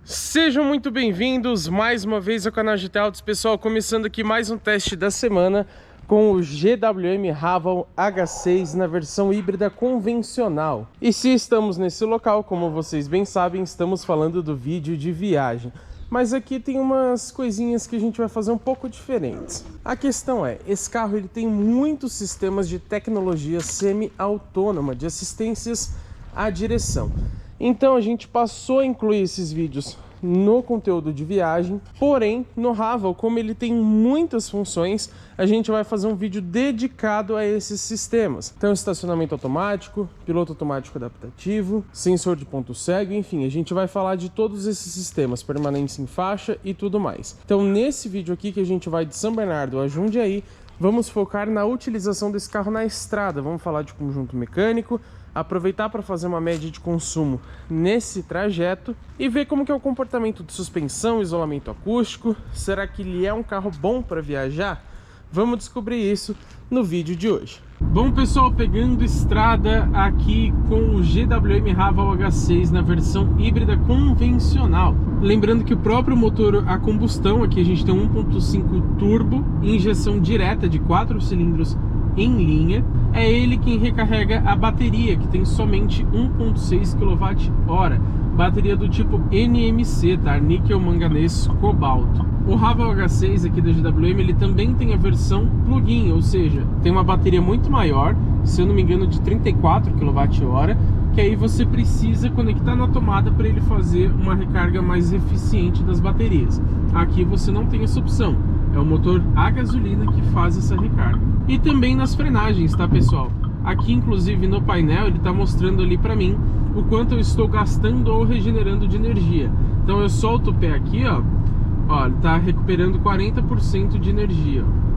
Sejam muito bem-vindos mais uma vez ao canal GT Autos, pessoal, começando aqui mais um teste da semana com o GWM Haval H6 na versão híbrida convencional. E se estamos nesse local, como vocês bem sabem, estamos falando do vídeo de viagem. Mas aqui tem umas coisinhas que a gente vai fazer um pouco diferentes. A questão é, esse carro ele tem muitos sistemas de tecnologia semi-autônoma, de assistências à direção. Então a gente passou a incluir esses vídeos no conteúdo de viagem, porém no Haval, como ele tem muitas funções, a gente vai fazer um vídeo dedicado a esses sistemas. Então estacionamento automático, piloto automático adaptativo, sensor de ponto cego, enfim, a gente vai falar de todos esses sistemas, permanência em faixa e tudo mais. Então nesse vídeo aqui que a gente vai de São Bernardo a Jundiaí, vamos focar na utilização desse carro na estrada, vamos falar de conjunto mecânico, aproveitar para fazer uma média de consumo nesse trajeto e ver como que é o comportamento de suspensão, isolamento acústico. Será que ele é um carro bom para viajar? Vamos descobrir isso no vídeo de hoje. Bom, pessoal, pegando estrada aqui com o GWM Haval H6 na versão híbrida convencional. Lembrando que o próprio motor a combustão, aqui a gente tem 1.5 turbo, injeção direta de 4 cilindros em linha, é ele quem recarrega a bateria, que tem somente 1.6 kWh, bateria do tipo NMC, tá? Níquel, manganês, cobalto. O Haval H6 aqui da GWM, ele também tem a versão plug-in, ou seja, tem uma bateria muito maior, se eu não me engano de 34 kWh, que aí você precisa conectar na tomada para ele fazer uma recarga mais eficiente das baterias. Aqui você não tem essa opção. É o motor a gasolina que faz essa recarga. E também nas frenagens, tá, pessoal? Aqui, inclusive, no painel, ele tá mostrando ali pra mim o quanto eu estou gastando ou regenerando de energia. Então eu solto o pé aqui, ó. Ó, ele tá recuperando 40% de energia, ó.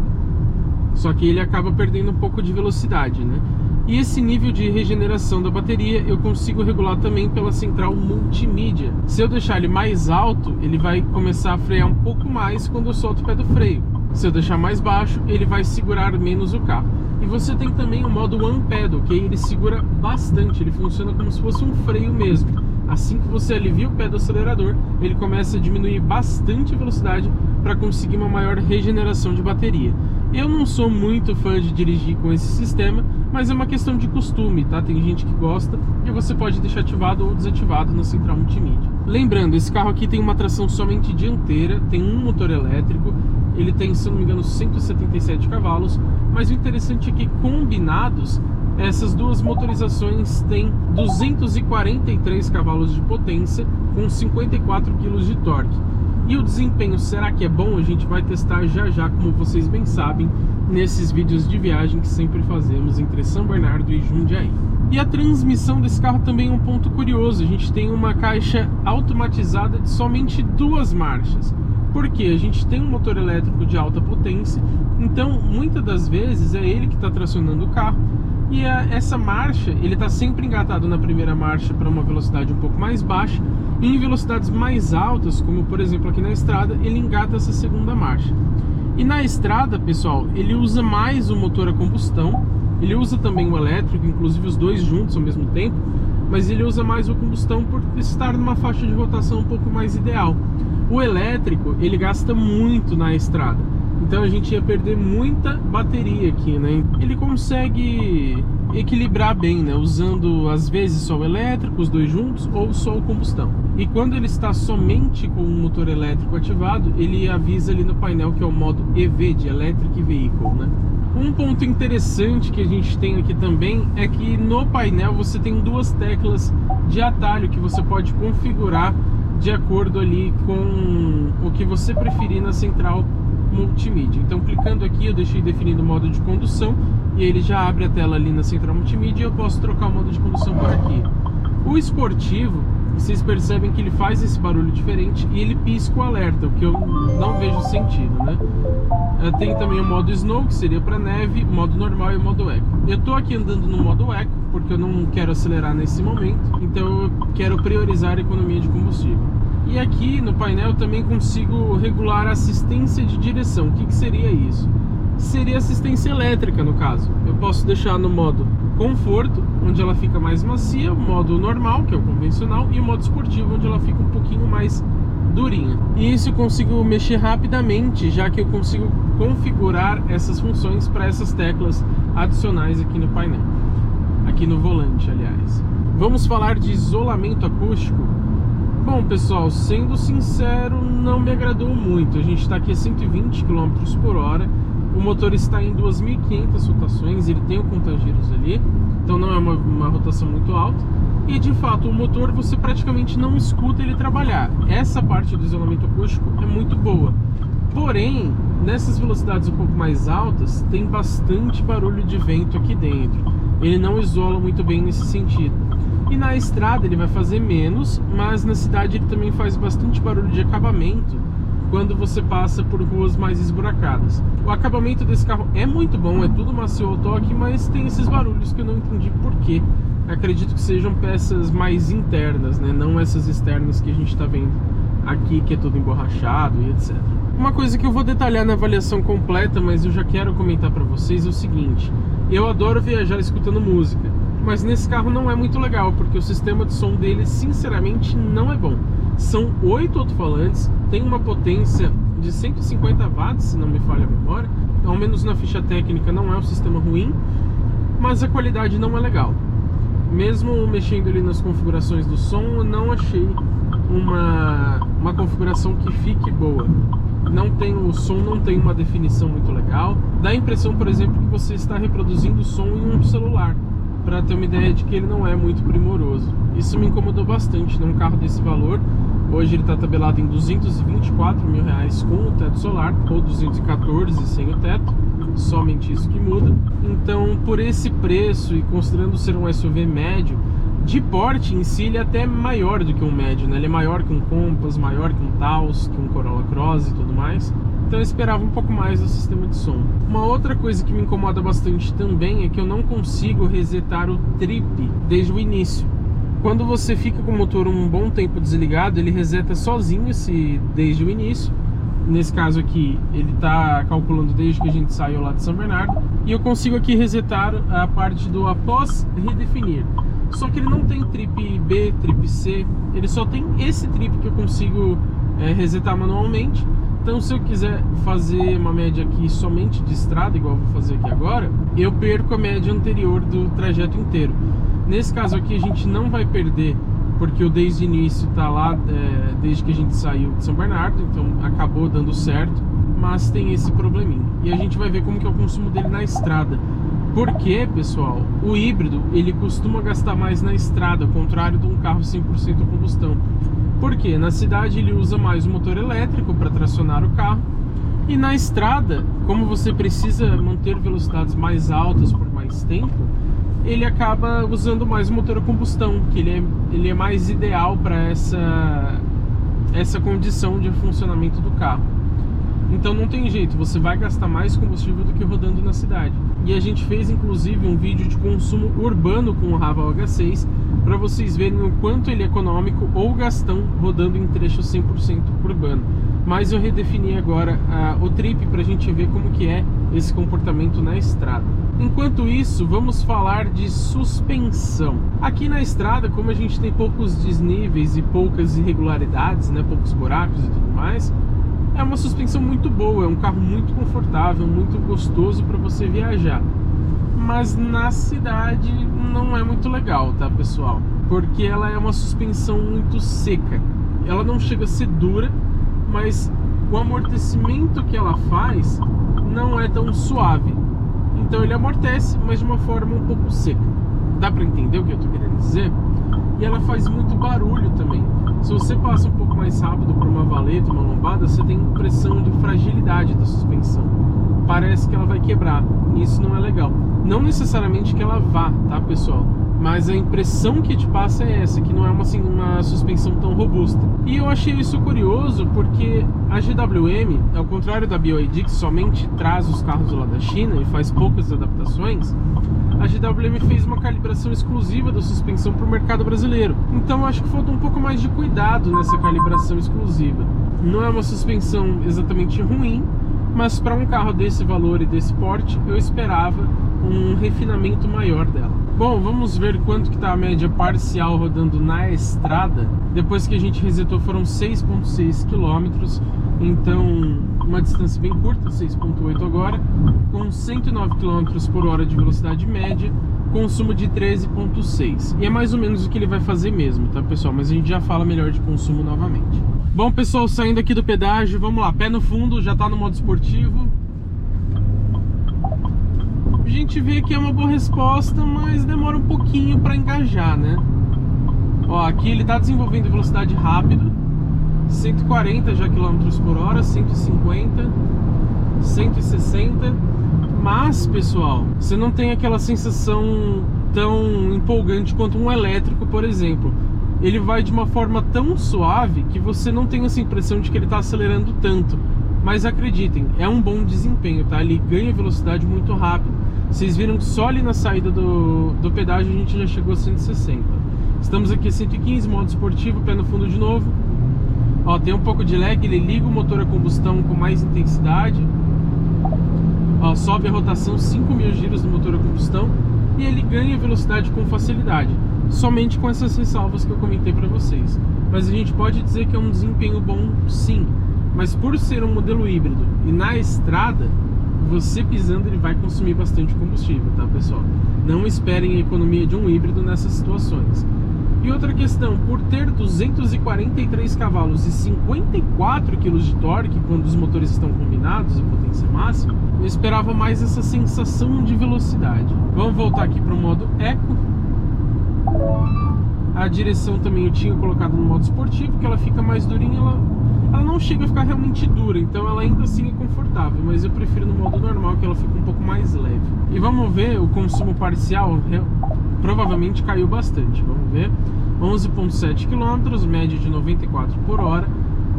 Só que ele acaba perdendo um pouco de velocidade, né? E esse nível de regeneração da bateria eu consigo regular também pela central multimídia. Se eu deixar ele mais alto, ele vai começar a frear um pouco mais quando eu solto o pé do freio. Se eu deixar mais baixo, ele vai segurar menos o carro. E você tem também o modo One Pedal, que ele segura bastante, ele funciona como se fosse um freio mesmo. Assim que você alivia o pé do acelerador, ele começa a diminuir bastante a velocidade para conseguir uma maior regeneração de bateria. Eu não sou muito fã de dirigir com esse sistema, mas é uma questão de costume, tá? Tem gente que gosta e você pode deixar ativado ou desativado na central multimídia. Lembrando, esse carro aqui tem uma tração somente dianteira, tem um motor elétrico, ele tem, se não me engano, 177 cavalos, mas o interessante é que combinados, essas duas motorizações têm 243 cavalos de potência com 54 kg de torque. E o desempenho, será que é bom? A gente vai testar já já, como vocês bem sabem, nesses vídeos de viagem que sempre fazemos entre São Bernardo e Jundiaí. E a transmissão desse carro também é um ponto curioso. A gente tem uma caixa automatizada de somente 2 marchas. Porque a gente tem um motor elétrico de alta potência, então muitas das vezes é ele que está tracionando o carro. E essa marcha, ele está sempre engatado na primeira marcha para uma velocidade um pouco mais baixa, e em velocidades mais altas, como por exemplo aqui na estrada, ele engata essa segunda marcha. E na estrada, pessoal, ele usa mais o motor a combustão, ele usa também o elétrico, inclusive os dois juntos ao mesmo tempo, mas ele usa mais o combustão por estar numa faixa de rotação um pouco mais ideal. O elétrico, ele gasta muito na estrada, então a gente ia perder muita bateria aqui, né? Ele consegue equilibrar bem, né? Usando às vezes só o elétrico, os dois juntos, ou só o combustão. E quando ele está somente com o motor elétrico ativado, ele avisa ali no painel que é o modo EV, de Electric Vehicle, né? Um ponto interessante que a gente tem aqui também é que no painel você tem 2 teclas de atalho que você pode configurar de acordo ali com o que você preferir na central multimídia. Então clicando aqui eu deixei definido o modo de condução e ele já abre a tela ali na central multimídia e eu posso trocar o modo de condução por aqui. O esportivo, vocês percebem que ele faz esse barulho diferente e ele pisca o alerta, o que eu não vejo sentido, né? Tem também o modo Snow, que seria para neve, o modo normal e o modo Eco. Eu tô aqui andando no modo Eco porque eu não quero acelerar nesse momento, então eu quero priorizar a economia de combustível. E aqui no painel também consigo regular a assistência de direção. O que seria isso? Seria assistência elétrica no caso. Eu posso deixar no modo conforto, onde ela fica mais macia, o modo normal, que é o convencional, e o modo esportivo, onde ela fica um pouquinho mais durinha. E isso eu consigo mexer rapidamente, já que eu consigo configurar essas funções para essas teclas adicionais aqui no painel, aqui no volante, aliás. Vamos falar de isolamento acústico. Bom, pessoal, sendo sincero, não me agradou muito. A gente está aqui a 120 km por hora, o motor está em 2.500 rotações, ele tem o contagiros ali, então não é uma rotação muito alta. E de fato, o motor você praticamente não escuta ele trabalhar. Essa parte do isolamento acústico é muito boa. Porém, nessas velocidades um pouco mais altas, tem bastante barulho de vento aqui dentro. Ele não isola muito bem nesse sentido. E na estrada ele vai fazer menos, mas na cidade ele também faz bastante barulho de acabamento quando você passa por ruas mais esburacadas. O acabamento desse carro é muito bom, é tudo macio ao toque, mas tem esses barulhos que eu não entendi por quê. Acredito que sejam peças mais internas, né? Não essas externas que a gente está vendo aqui, que é tudo emborrachado e etc. Uma coisa que eu vou detalhar na avaliação completa, mas eu já quero comentar para vocês é o seguinte: eu adoro viajar escutando música, mas nesse carro não é muito legal, porque o sistema de som dele, sinceramente, não é bom. São 8 alto-falantes, tem uma potência de 150 watts, se não me falha a memória. Ao menos na ficha técnica não é um sistema ruim, mas a qualidade não é legal. Mesmo mexendo ali nas configurações do som, eu não achei uma configuração que fique boa. O som não tem uma definição muito legal. Dá a impressão, por exemplo, que você está reproduzindo o som em um celular, para ter uma ideia de que ele não é muito primoroso. Isso me incomodou bastante num carro desse valor. Hoje ele está tabelado em R$224 mil com o teto solar, ou 214 sem o teto, somente isso que muda. Então, por esse preço e considerando ser um SUV médio, de porte em si ele é até maior do que um médio, né? Ele é maior que um Compass, maior que um Taos, que um Corolla Cross e tudo mais. Então eu esperava um pouco mais do sistema de som. Uma outra coisa que me incomoda bastante também é que eu não consigo resetar o trip desde o início. Quando você fica com o motor um bom tempo desligado, ele reseta sozinho desde o início. Nesse caso aqui, ele está calculando desde que a gente saiu lá de São Bernardo. E eu consigo aqui resetar a parte do após redefinir. Só que ele não tem trip B, trip C, ele só tem esse trip que eu consigo resetar manualmente. Então se eu quiser fazer uma média aqui somente de estrada, igual eu vou fazer aqui agora, eu perco a média anterior do trajeto inteiro. Nesse caso aqui a gente não vai perder, porque o desde o início está lá desde que a gente saiu de São Bernardo, então acabou dando certo, mas tem esse probleminha. E a gente vai ver como que é o consumo dele na estrada. Porque, pessoal, o híbrido ele costuma gastar mais na estrada, ao contrário de um carro 100% a combustão. Porque na cidade ele usa mais o motor elétrico para tracionar o carro, e na estrada, como você precisa manter velocidades mais altas por mais tempo, ele acaba usando mais o motor a combustão, que ele é mais ideal para essa condição de funcionamento do carro. Então não tem jeito, você vai gastar mais combustível do que rodando na cidade. E a gente fez inclusive um vídeo de consumo urbano com o Haval H6 para vocês verem o quanto ele é econômico ou gastão rodando em trecho 100% urbano. Mas eu redefini agora o trip para a gente ver como que é esse comportamento na estrada. Enquanto isso, vamos falar de suspensão. Aqui na estrada, como a gente tem poucos desníveis e poucas irregularidades, né, poucos buracos e tudo mais, é uma suspensão muito boa, é um carro muito confortável, muito gostoso para você viajar. Mas na cidade não é muito legal, tá, pessoal? Porque ela é uma suspensão muito seca. Ela não chega a ser dura, mas o amortecimento que ela faz não é tão suave. Então ele amortece, mas de uma forma um pouco seca. Dá para entender o que eu tô querendo dizer? E ela faz muito barulho também. Se você passa um pouco mais rápido por uma valeta, uma lombada, você tem impressão de fragilidade da suspensão. Parece que ela vai quebrar, e isso não é legal. Não necessariamente que ela vá, tá, pessoal? Mas a impressão que te passa é essa, que não é uma suspensão tão robusta. E eu achei isso curioso porque a GWM, ao contrário da BYD, que somente traz os carros lá da China e faz poucas adaptações, a GWM fez uma calibração exclusiva da suspensão para o mercado brasileiro. Então eu acho que falta um pouco mais de cuidado nessa calibração exclusiva. Não é uma suspensão exatamente ruim, mas para um carro desse valor e desse porte, eu esperava um refinamento maior dela. Bom, vamos ver quanto que tá a média parcial rodando na estrada. Depois que a gente resetou foram 6,6 km, então uma distância bem curta, 6,8 agora, com 109 km por hora de velocidade média, consumo de 13,6. E é mais ou menos o que ele vai fazer mesmo, tá, pessoal? Mas a gente já fala melhor de consumo novamente. Bom, pessoal, saindo aqui do pedágio, vamos lá, pé no fundo, já tá no modo esportivo. A gente vê que é uma boa resposta, mas demora um pouquinho para engajar, né? Ó, aqui ele tá desenvolvendo velocidade rápida, 140 já km por hora, 150, 160, mas, pessoal, você não tem aquela sensação tão empolgante quanto um elétrico, por exemplo. Ele vai de uma forma tão suave que você não tem essa impressão de que ele tá acelerando tanto. Mas acreditem, é um bom desempenho, tá? Ele ganha velocidade muito rápido. Vocês viram que só ali na saída do pedágio a gente já chegou a 160. Estamos aqui a 115, modo esportivo, pé no fundo de novo. Ó, tem um pouco de lag, ele liga o motor a combustão com mais intensidade. Ó, sobe a rotação 5.000 giros do motor a combustão e ele ganha velocidade com facilidade. Somente com essas ressalvas que eu comentei para vocês. Mas a gente pode dizer que é um desempenho bom, sim. Mas por ser um modelo híbrido e na estrada, você pisando ele vai consumir bastante combustível, tá, pessoal? Não esperem a economia de um híbrido nessas situações. E outra questão, por ter 243 cavalos e 54 kg de torque, quando os motores estão combinados, a potência máxima, eu esperava mais essa sensação de velocidade. Vamos voltar aqui para o modo Eco. A direção também eu tinha colocado no modo esportivo, que ela fica mais durinha, ela não chega a ficar realmente dura, então ela ainda assim é confortável, mas eu prefiro no modo normal, que ela fica um pouco mais leve. E vamos ver o consumo parcial, provavelmente caiu bastante, vamos ver. 11,7 km, média de 94 por hora,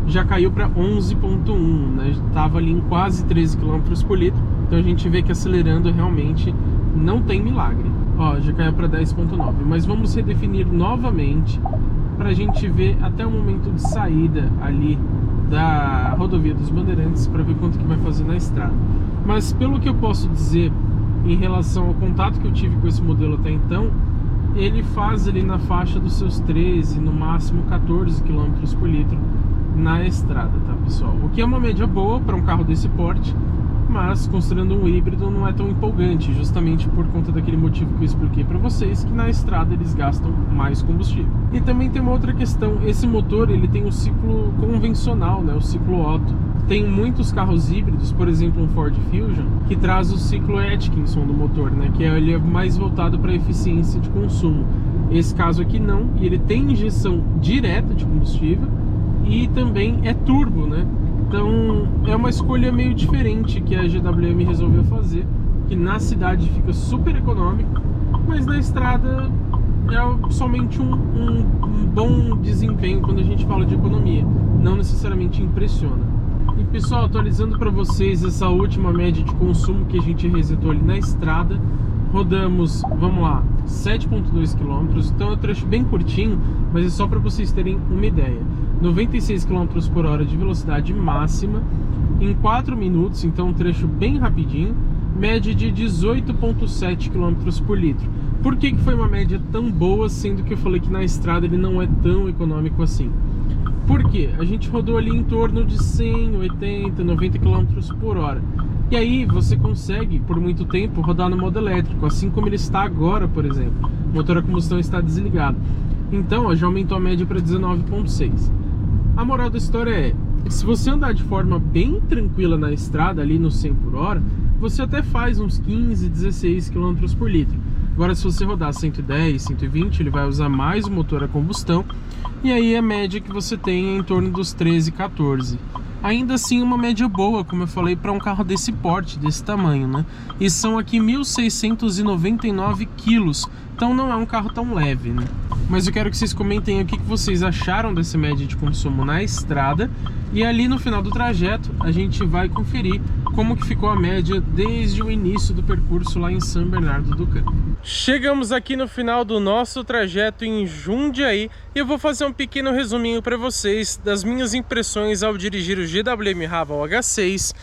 já caiu para 11,1, né? Estava ali em quase 13 km por litro, então a gente vê que acelerando realmente não tem milagre. Ó, já caiu para 10,9, mas vamos redefinir novamente para a gente ver até o momento de saída ali da rodovia dos Bandeirantes para ver quanto que vai fazer na estrada. Mas pelo que eu posso dizer em relação ao contato que eu tive com esse modelo até então, ele faz ali na faixa dos seus 13, no máximo 14 km por litro na estrada, tá, pessoal? O que é uma média boa para um carro desse porte, mas considerando um híbrido não é tão empolgante, justamente por conta daquele motivo que eu expliquei para vocês, que na estrada eles gastam mais combustível. E também tem uma outra questão, esse motor ele tem o ciclo convencional, né, o ciclo Otto. Tem muitos carros híbridos, por exemplo um Ford Fusion, que traz o ciclo Atkinson do motor, né, que ele é mais voltado para eficiência de consumo. Esse caso aqui não, e ele tem injeção direta de combustível e também é turbo, né? Então é uma escolha meio diferente que a GWM resolveu fazer, que na cidade fica super econômico, mas na estrada é somente um bom desempenho quando a gente fala de economia, não necessariamente impressiona. E pessoal, atualizando para vocês essa última média de consumo que a gente resetou ali na estrada, rodamos, vamos lá, 7,2 km, então é um trecho bem curtinho, mas é só para vocês terem uma ideia. 96 km por hora de velocidade máxima, em 4 minutos, então um trecho bem rapidinho, média de 18,7 km por litro. Por que foi uma média tão boa, sendo que eu falei que na estrada ele não é tão econômico assim? Porque a gente rodou ali em torno de 100, 80, 90 km por hora. E aí você consegue, por muito tempo, rodar no modo elétrico, assim como ele está agora, por exemplo. O motor a combustão está desligado. Então, ó, já aumentou a média para 19,6. A moral da história é, se você andar de forma bem tranquila na estrada, ali no 100 por hora, você até faz uns 15, 16 km por litro. Agora, se você rodar 110, 120, ele vai usar mais o motor a combustão, e aí a média que você tem é em torno dos 13, 14. Ainda assim uma média boa, como eu falei, para um carro desse porte, desse tamanho, né? E são aqui 1.699 quilos, então não é um carro tão leve, né? Mas eu quero que vocês comentem o que vocês acharam dessa média de consumo na estrada, e ali no final do trajeto a gente vai conferir como que ficou a média desde o início do percurso lá em São Bernardo do Campo. Chegamos aqui no final do nosso trajeto em Jundiaí e eu vou fazer um pequeno resuminho para vocês das minhas impressões ao dirigir o GWM Raval H6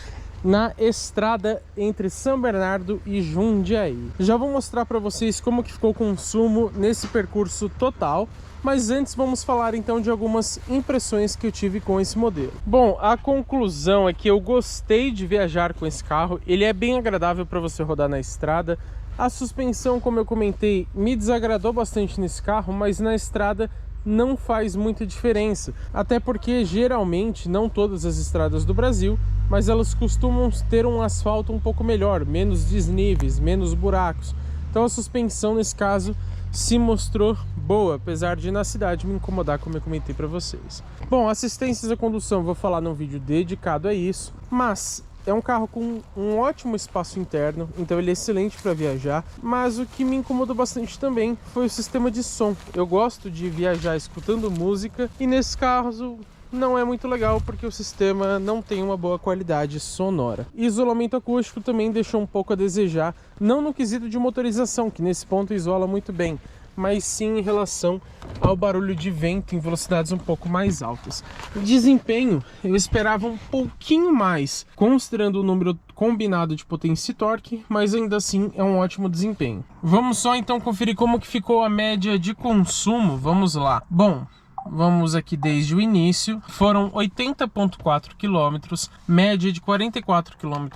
na estrada entre São Bernardo e Jundiaí. Já vou mostrar para vocês como que ficou o consumo nesse percurso total, mas antes vamos falar então de algumas impressões que eu tive com esse modelo. Bom, a conclusão é que eu gostei de viajar com esse carro, ele é bem agradável para você rodar na estrada. A suspensão, como eu comentei, me desagradou bastante nesse carro, mas na estrada não faz muita diferença, até porque geralmente, não todas as estradas do Brasil, mas elas costumam ter um asfalto um pouco melhor, menos desníveis, menos buracos. Então a suspensão nesse caso se mostrou boa, apesar de na cidade me incomodar, como eu comentei para vocês. Bom, assistências à condução vou falar num vídeo dedicado a isso, mas é um carro com um ótimo espaço interno, então ele é excelente para viajar, mas o que me incomodou bastante também foi o sistema de som. Eu gosto de viajar escutando música e nesse caso não é muito legal porque o sistema não tem uma boa qualidade sonora. E isolamento acústico também deixou um pouco a desejar, não no quesito de motorização, que nesse ponto isola muito bem, mas sim em relação ao barulho de vento em velocidades um pouco mais altas. Desempenho, eu esperava um pouquinho mais, considerando o número combinado de potência e torque, mas ainda assim é um ótimo desempenho. Vamos só então conferir como que ficou a média de consumo, vamos lá. Bom, vamos aqui desde o início, foram 80,4 km, média de 44 km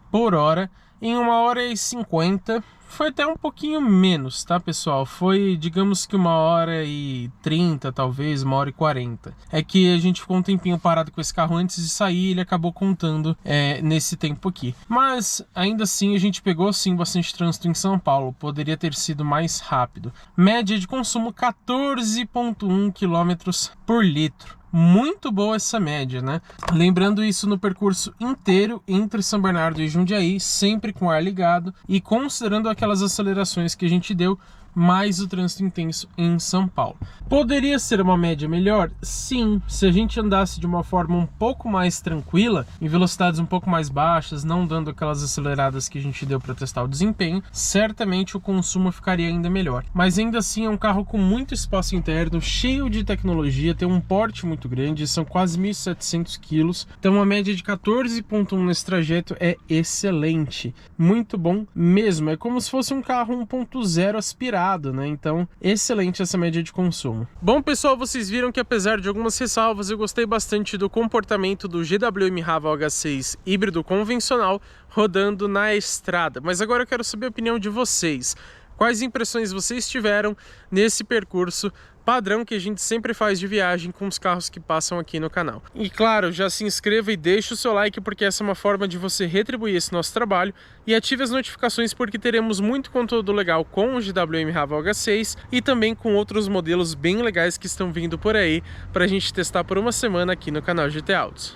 por hora, em 1h50, foi até um pouquinho menos, tá pessoal? Foi, digamos que 1h30, talvez, 1h40. É que a gente ficou um tempinho parado com esse carro antes de sair e ele acabou contando nesse tempo aqui. Mas, ainda assim, a gente pegou sim bastante trânsito em São Paulo, poderia ter sido mais rápido. Média de consumo 14,1 km por litro. Muito boa essa média, né? Lembrando isso no percurso inteiro entre São Bernardo e Jundiaí, sempre com ar ligado e considerando aquelas acelerações que a gente deu, mais o trânsito intenso em São Paulo. Poderia ser uma média melhor? Sim, se a gente andasse de uma forma um pouco mais tranquila, em velocidades um pouco mais baixas, não dando aquelas aceleradas que a gente deu para testar o desempenho, certamente o consumo ficaria ainda melhor. Mas ainda assim é um carro com muito espaço interno, cheio de tecnologia, tem um porte muito grande, são quase 1.700 quilos, então uma média de 14,1 nesse trajeto é excelente, muito bom mesmo, é como se fosse um carro 1.0 aspirado, né? Então, excelente essa média de consumo. Bom, pessoal, vocês viram que apesar de algumas ressalvas, eu gostei bastante do comportamento do GWM Raval H6 híbrido convencional rodando na estrada. Mas agora eu quero saber a opinião de vocês. Quais impressões vocês tiveram nesse percurso padrão que a gente sempre faz de viagem com os carros que passam aqui no canal? E claro, já se inscreva e deixe o seu like, porque essa é uma forma de você retribuir esse nosso trabalho, e ative as notificações porque teremos muito conteúdo legal com o GWM Raval H6 e também com outros modelos bem legais que estão vindo por aí para a gente testar por uma semana aqui no canal GT Autos.